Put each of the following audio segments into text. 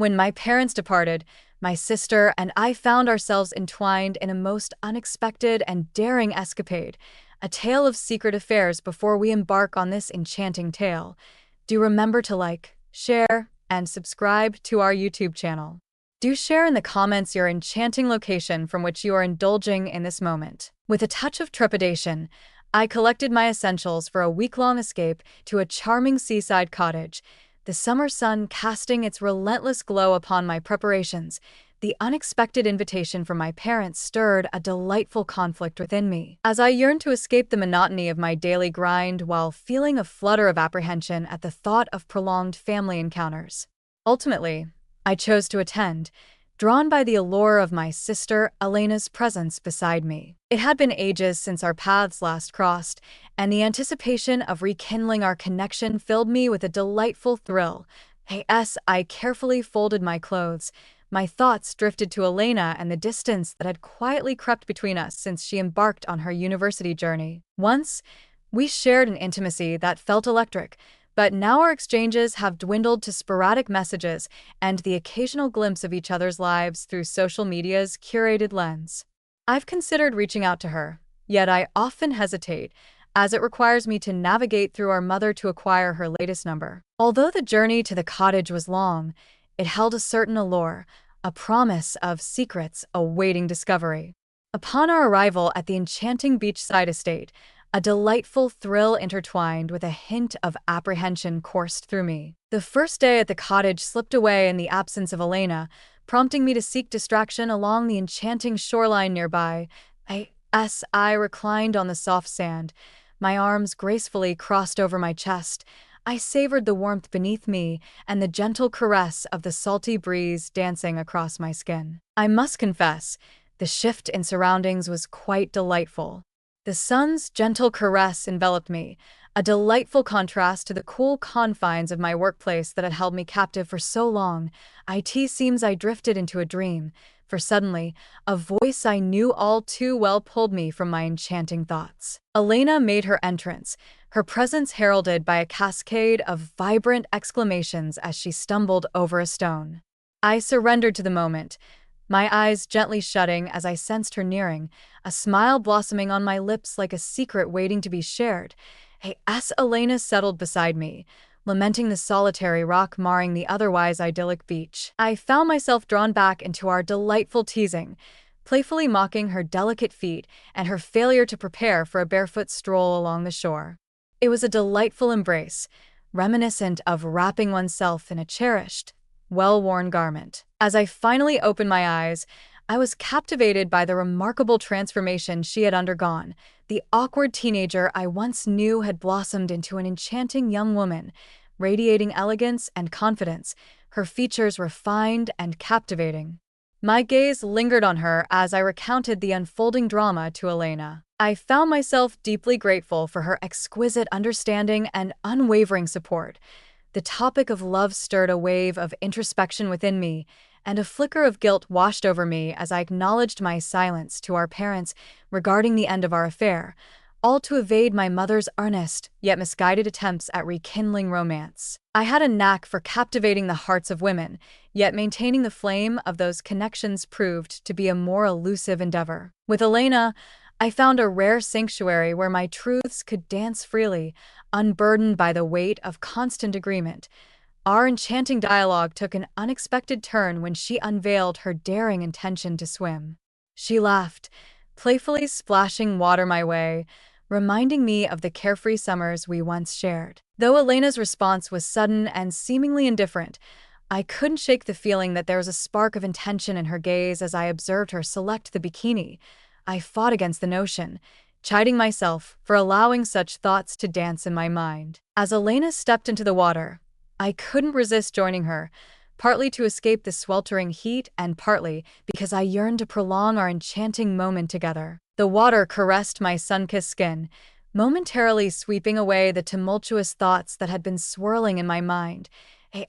When my parents departed, my sister and I found ourselves entwined in a most unexpected and daring escapade, a tale of secret affairs before we embark on this enchanting tale. Do remember to like, share, and subscribe to our YouTube channel. Do share in the comments your enchanting location from which you are indulging in this moment. With a touch of trepidation, I collected my essentials for a week-long escape to a charming seaside cottage, the summer sun casting its relentless glow upon my preparations. The unexpected invitation from my parents stirred a delightful conflict within me, as I yearned to escape the monotony of my daily grind while feeling a flutter of apprehension at the thought of prolonged family encounters. Ultimately, I chose to attend, drawn by the allure of my sister Elena's presence beside me. It had been ages since our paths last crossed, and the anticipation of rekindling our connection filled me with a delightful thrill. As I carefully folded my clothes, my thoughts drifted to Elena and the distance that had quietly crept between us since she embarked on her university journey. Once, we shared an intimacy that felt electric, but now our exchanges have dwindled to sporadic messages and the occasional glimpse of each other's lives through social media's curated lens. I've considered reaching out to her, yet I often hesitate, as it requires me to navigate through our mother to acquire her latest number. Although the journey to the cottage was long, it held a certain allure, a promise of secrets awaiting discovery. Upon our arrival at the enchanting beachside estate, a delightful thrill intertwined with a hint of apprehension coursed through me. The first day at the cottage slipped away in the absence of Elena, prompting me to seek distraction along the enchanting shoreline nearby. I reclined on the soft sand, my arms gracefully crossed over my chest. I savored the warmth beneath me and the gentle caress of the salty breeze dancing across my skin. I must confess, the shift in surroundings was quite delightful. The sun's gentle caress enveloped me, a delightful contrast to the cool confines of my workplace that had held me captive for so long. It seems I drifted into a dream, for suddenly, a voice I knew all too well pulled me from my enchanting thoughts. Elena made her entrance, her presence heralded by a cascade of vibrant exclamations as she stumbled over a stone. I surrendered to the moment, my eyes gently shutting as I sensed her nearing, a smile blossoming on my lips like a secret waiting to be shared. As Elena settled beside me, lamenting the solitary rock marring the otherwise idyllic beach, I found myself drawn back into our delightful teasing, playfully mocking her delicate feet and her failure to prepare for a barefoot stroll along the shore. It was a delightful embrace, reminiscent of wrapping oneself in a cherished, well-worn garment. As I finally opened my eyes, I was captivated by the remarkable transformation she had undergone. The awkward teenager I once knew had blossomed into an enchanting young woman, radiating elegance and confidence, her features refined and captivating. My gaze lingered on her as I recounted the unfolding drama to Elena. I found myself deeply grateful for her exquisite understanding and unwavering support. The topic of love stirred a wave of introspection within me, and a flicker of guilt washed over me as I acknowledged my silence to our parents regarding the end of our affair, all to evade my mother's earnest yet misguided attempts at rekindling romance. I had a knack for captivating the hearts of women, yet maintaining the flame of those connections proved to be a more elusive endeavor. With Elena, I found a rare sanctuary where my truths could dance freely, unburdened by the weight of constant agreement. Our enchanting dialogue took an unexpected turn when she unveiled her daring intention to swim. She laughed, playfully splashing water my way, reminding me of the carefree summers we once shared. Though Elena's response was sudden and seemingly indifferent, I couldn't shake the feeling that there was a spark of intention in her gaze as I observed her select the bikini. I fought against the notion, chiding myself for allowing such thoughts to dance in my mind. As Elena stepped into the water, I couldn't resist joining her, partly to escape the sweltering heat and partly because I yearned to prolong our enchanting moment together. The water caressed my sun-kissed skin, momentarily sweeping away the tumultuous thoughts that had been swirling in my mind.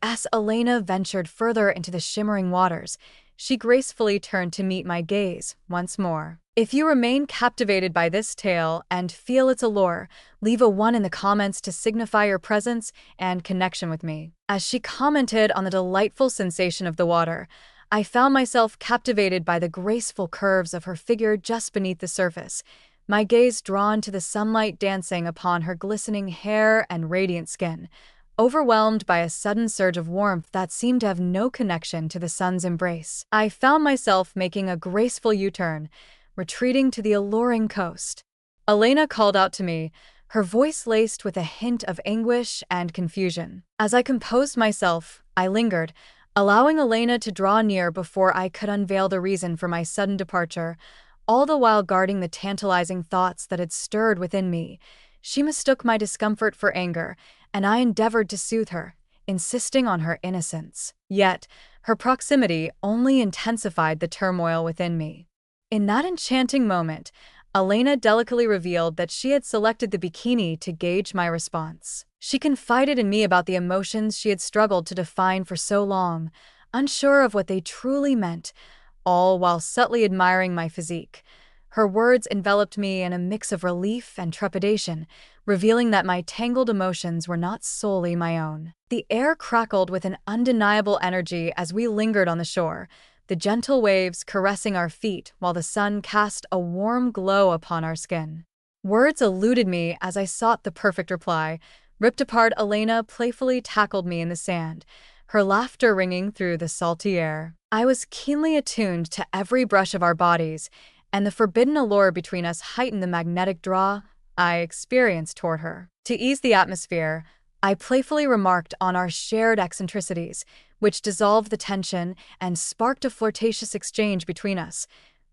As Elena ventured further into the shimmering waters, she gracefully turned to meet my gaze once more. If you remain captivated by this tale and feel its allure, leave a 1 in the comments to signify your presence and connection with me. As she commented on the delightful sensation of the water, I found myself captivated by the graceful curves of her figure just beneath the surface, my gaze drawn to the sunlight dancing upon her glistening hair and radiant skin, overwhelmed by a sudden surge of warmth that seemed to have no connection to the sun's embrace. I found myself making a graceful U-turn, retreating to the alluring coast. Elena called out to me, her voice laced with a hint of anguish and confusion. As I composed myself, I lingered, allowing Elena to draw near before I could unveil the reason for my sudden departure, all the while guarding the tantalizing thoughts that had stirred within me. She mistook my discomfort for anger, and I endeavored to soothe her, insisting on her innocence. Yet, her proximity only intensified the turmoil within me. In that enchanting moment, Elena delicately revealed that she had selected the bikini to gauge my response. She confided in me about the emotions she had struggled to define for so long, unsure of what they truly meant, all while subtly admiring my physique. Her words enveloped me in a mix of relief and trepidation, revealing that my tangled emotions were not solely my own. The air crackled with an undeniable energy as we lingered on the shore, the gentle waves caressing our feet while the sun cast a warm glow upon our skin. Words eluded me as I sought the perfect reply. Ripped apart, Elena playfully tackled me in the sand, her laughter ringing through the salty air. I was keenly attuned to every brush of our bodies, and the forbidden allure between us heightened the magnetic draw I experienced toward her. To ease the atmosphere, I playfully remarked on our shared eccentricities, which dissolved the tension and sparked a flirtatious exchange between us.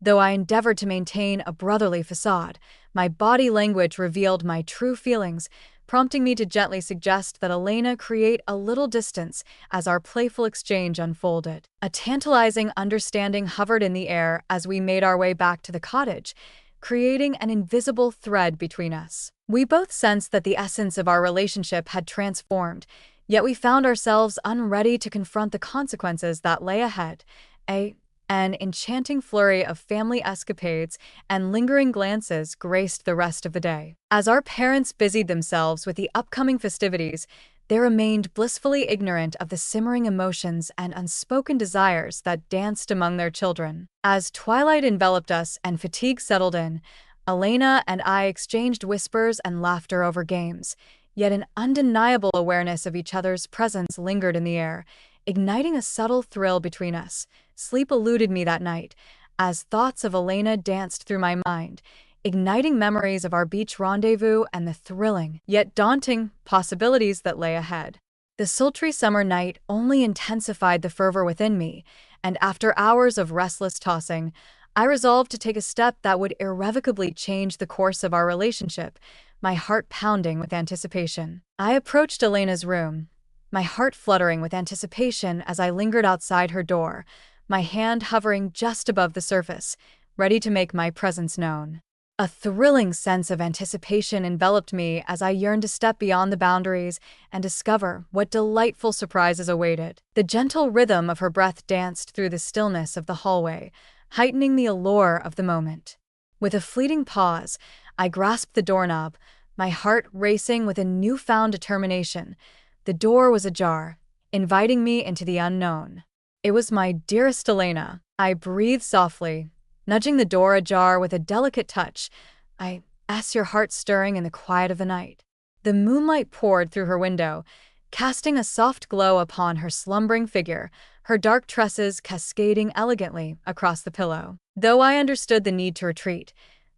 Though I endeavored to maintain a brotherly facade, my body language revealed my true feelings, prompting me to gently suggest that Elena create a little distance as our playful exchange unfolded. A tantalizing understanding hovered in the air as we made our way back to the cottage, creating an invisible thread between us. We both sensed that the essence of our relationship had transformed, yet we found ourselves unready to confront the consequences that lay ahead. An enchanting flurry of family escapades and lingering glances graced the rest of the day. As our parents busied themselves with the upcoming festivities, they remained blissfully ignorant of the simmering emotions and unspoken desires that danced among their children. As twilight enveloped us and fatigue settled in, Elena and I exchanged whispers and laughter over games, yet an undeniable awareness of each other's presence lingered in the air, igniting a subtle thrill between us. Sleep eluded me that night, as thoughts of Elena danced through my mind, igniting memories of our beach rendezvous and the thrilling, yet daunting, possibilities that lay ahead. The sultry summer night only intensified the fervor within me, and after hours of restless tossing, I resolved to take a step that would irrevocably change the course of our relationship, my heart pounding with anticipation. I approached Elena's room, my heart fluttering with anticipation as I lingered outside her door, my hand hovering just above the surface, ready to make my presence known. A thrilling sense of anticipation enveloped me as I yearned to step beyond the boundaries and discover what delightful surprises awaited. The gentle rhythm of her breath danced through the stillness of the hallway, heightening the allure of the moment. With a fleeting pause, I grasped the doorknob, my heart racing with a newfound determination. The door was ajar, inviting me into the unknown. It was my dearest Elena. I breathed softly, nudging the door ajar with a delicate touch. Your heart stirring in the quiet of the night. The moonlight poured through her window, casting a soft glow upon her slumbering figure, her dark tresses cascading elegantly across the pillow. Though I understood the need to retreat,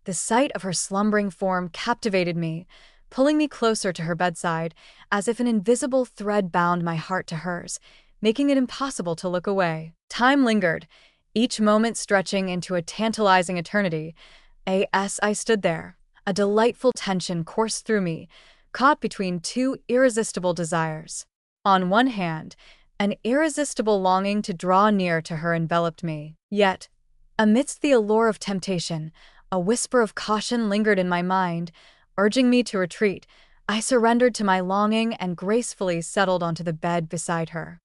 the sight of her slumbering form captivated me, pulling me closer to her bedside, as if an invisible thread bound my heart to hers, making it impossible to look away. Time lingered, each moment stretching into a tantalizing eternity. As I stood there, a delightful tension coursed through me, caught between two irresistible desires. On one hand, an irresistible longing to draw near to her enveloped me. Yet, amidst the allure of temptation, a whisper of caution lingered in my mind, urging me to retreat. I surrendered to my longing and gracefully settled onto the bed beside her.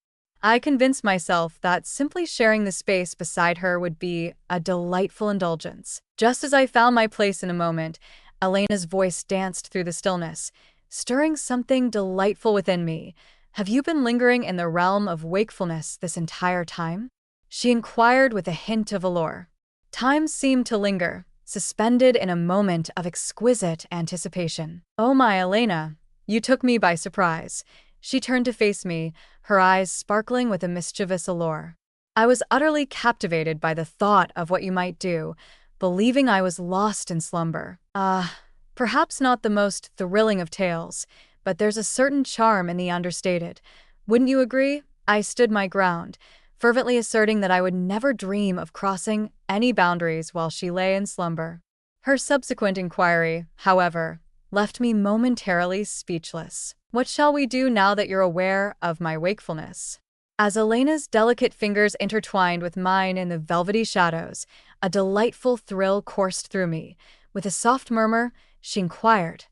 I convinced myself that simply sharing the space beside her would be a delightful indulgence. Just as I found my place in a moment, Elena's voice danced through the stillness, stirring something delightful within me. Have you been lingering in the realm of wakefulness this entire time? She inquired with a hint of allure. Time seemed to linger, suspended in a moment of exquisite anticipation. Oh my Elena, you took me by surprise. She turned to face me, her eyes sparkling with a mischievous allure. I was utterly captivated by the thought of what you might do, believing I was lost in slumber. Perhaps not the most thrilling of tales, but there's a certain charm in the understated. Wouldn't you agree? I stood my ground, fervently asserting that I would never dream of crossing any boundaries while she lay in slumber. Her subsequent inquiry, however, left me momentarily speechless. What shall we do now that you're aware of my wakefulness? As Elena's delicate fingers intertwined with mine in the velvety shadows, a delightful thrill coursed through me. With a soft murmur, she inquired,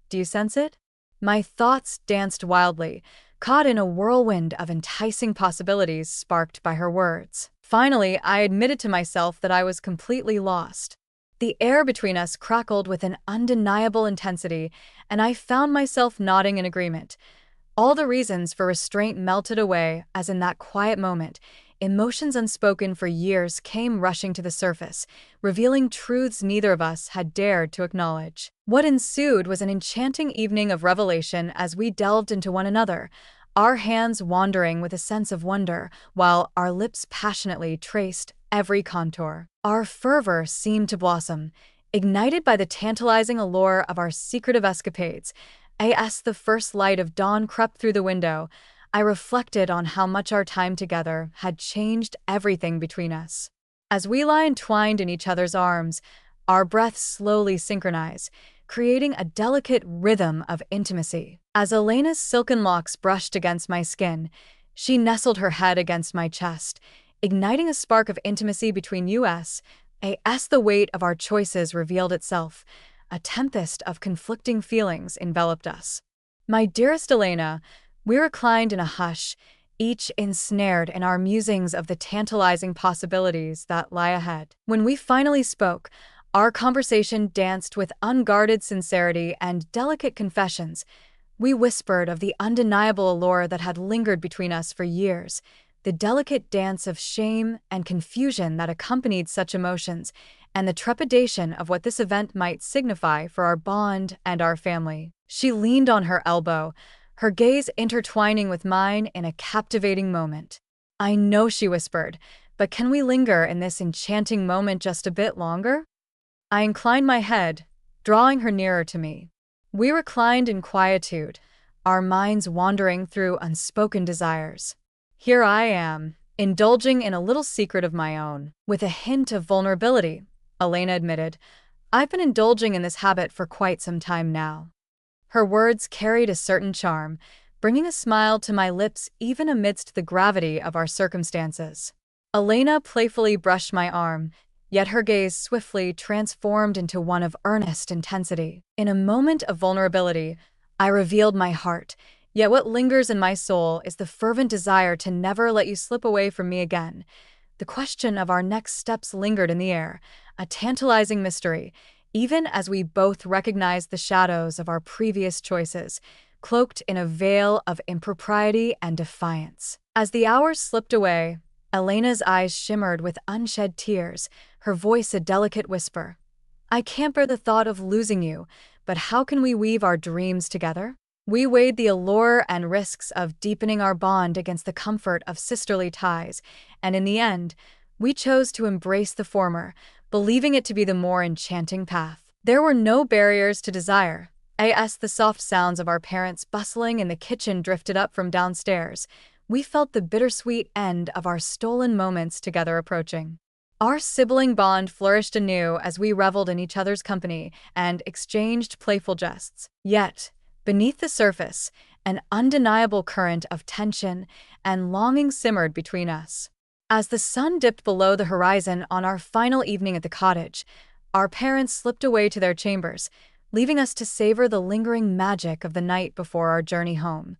"Do you sense it?" My thoughts danced wildly, caught in a whirlwind of enticing possibilities sparked by her words. Finally, I admitted to myself that I was completely lost. The air between us crackled with an undeniable intensity, and I found myself nodding in agreement. All the reasons for restraint melted away as in that quiet moment, emotions unspoken for years came rushing to the surface, revealing truths neither of us had dared to acknowledge. What ensued was an enchanting evening of revelation as we delved into one another, our hands wandering with a sense of wonder, while our lips passionately traced every contour. Our fervor seemed to blossom, ignited by the tantalizing allure of our secretive escapades. As the first light of dawn crept through the window, I reflected on how much our time together had changed everything between us. As we lie entwined in each other's arms, our breaths slowly synchronize, creating a delicate rhythm of intimacy. As Elena's silken locks brushed against my skin, she nestled her head against my chest, igniting a spark of intimacy between us. As the weight of our choices revealed itself, a tempest of conflicting feelings enveloped us. My dearest Elena, we reclined in a hush, each ensnared in our musings of the tantalizing possibilities that lie ahead. When we finally spoke, our conversation danced with unguarded sincerity and delicate confessions. We whispered of the undeniable allure that had lingered between us for years, the delicate dance of shame and confusion that accompanied such emotions, and the trepidation of what this event might signify for our bond and our family. She leaned on her elbow, her gaze intertwining with mine in a captivating moment. "I know," she whispered, "but can we linger in this enchanting moment just a bit longer?" I inclined my head, drawing her nearer to me. We reclined in quietude, our minds wandering through unspoken desires. Here I am, indulging in a little secret of my own. With a hint of vulnerability, Elena admitted, "I've been indulging in this habit for quite some time now." Her words carried a certain charm, bringing a smile to my lips even amidst the gravity of our circumstances. Elena playfully brushed my arm, yet her gaze swiftly transformed into one of earnest intensity. In a moment of vulnerability, I revealed my heart, yet what lingers in my soul is the fervent desire to never let you slip away from me again. The question of our next steps lingered in the air, a tantalizing mystery, even as we both recognized the shadows of our previous choices, cloaked in a veil of impropriety and defiance. As the hours slipped away, Elena's eyes shimmered with unshed tears, her voice a delicate whisper. "I can't bear the thought of losing you, but how can we weave our dreams together?" We weighed the allure and risks of deepening our bond against the comfort of sisterly ties, and in the end, we chose to embrace the former, believing it to be the more enchanting path. There were no barriers to desire. As the soft sounds of our parents bustling in the kitchen drifted up from downstairs, we felt the bittersweet end of our stolen moments together approaching. Our sibling bond flourished anew as we reveled in each other's company and exchanged playful jests. Yet, beneath the surface, an undeniable current of tension and longing simmered between us. As the sun dipped below the horizon on our final evening at the cottage, our parents slipped away to their chambers, leaving us to savor the lingering magic of the night before our journey home.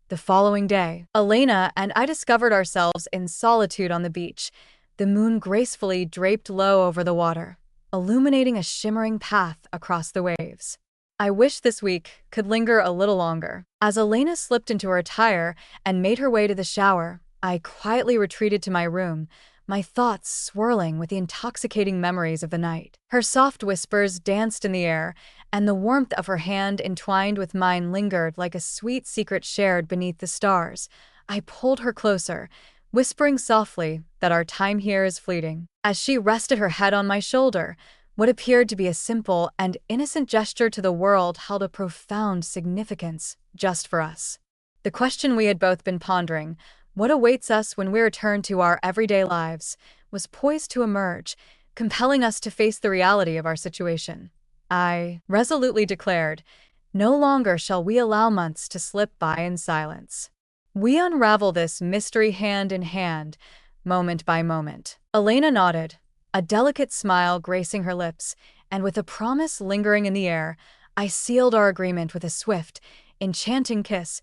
The following day, Elena and I discovered ourselves in solitude on the beach, the moon gracefully draped low over the water, illuminating a shimmering path across the waves. I wish this week could linger a little longer. As Elena slipped into her attire and made her way to the shower, I quietly retreated to my room, my thoughts swirling with the intoxicating memories of the night. Her soft whispers danced in the air, and the warmth of her hand entwined with mine lingered like a sweet secret shared beneath the stars. I pulled her closer, whispering softly that our time here is fleeting. As she rested her head on my shoulder, what appeared to be a simple and innocent gesture to the world held a profound significance just for us. The question we had both been pondering, what awaits us when we return to our everyday lives, was poised to emerge, compelling us to face the reality of our situation. I resolutely declared, no longer shall we allow months to slip by in silence. We unravel this mystery hand in hand, moment by moment. Elena nodded, a delicate smile gracing her lips, and with a promise lingering in the air, I sealed our agreement with a swift, enchanting kiss.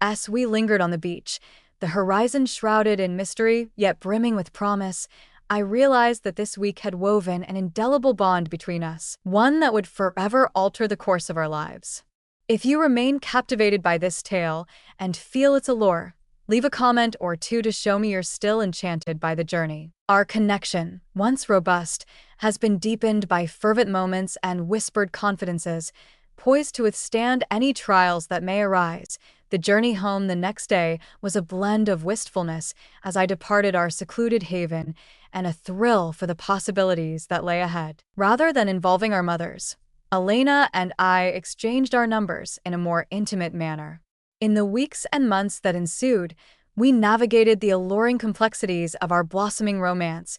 As we lingered on the beach, the horizon shrouded in mystery, yet brimming with promise, I realized that this week had woven an indelible bond between us, one that would forever alter the course of our lives. If you remain captivated by this tale and feel its allure, leave a comment or two to show me you're still enchanted by the journey. Our connection, once robust, has been deepened by fervent moments and whispered confidences, poised to withstand any trials that may arise. The journey home the next day was a blend of wistfulness as I departed our secluded haven and a thrill for the possibilities that lay ahead. Rather than involving our mothers, Elena and I exchanged our numbers in a more intimate manner. In the weeks and months that ensued, we navigated the alluring complexities of our blossoming romance.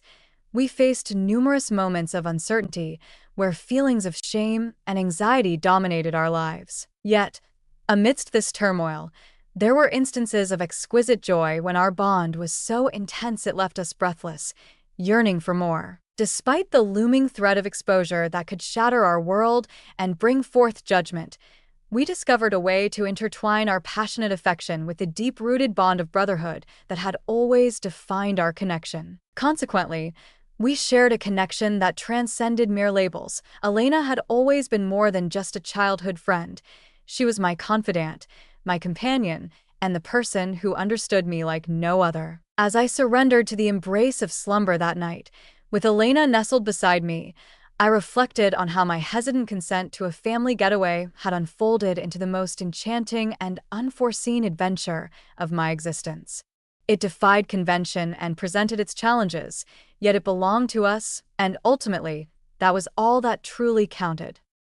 We faced numerous moments of uncertainty where feelings of shame and anxiety dominated our lives. Yet, amidst this turmoil, there were instances of exquisite joy when our bond was so intense it left us breathless, yearning for more. Despite the looming threat of exposure that could shatter our world and bring forth judgment, we discovered a way to intertwine our passionate affection with the deep-rooted bond of brotherhood that had always defined our connection. Consequently, we shared a connection that transcended mere labels. Elena had always been more than just a childhood friend. She was my confidant, my companion, and the person who understood me like no other. As I surrendered to the embrace of slumber that night, with Elena nestled beside me, I reflected on how my hesitant consent to a family getaway had unfolded into the most enchanting and unforeseen adventure of my existence. It defied convention and presented its challenges, yet it belonged to us, and ultimately, that was all that truly counted.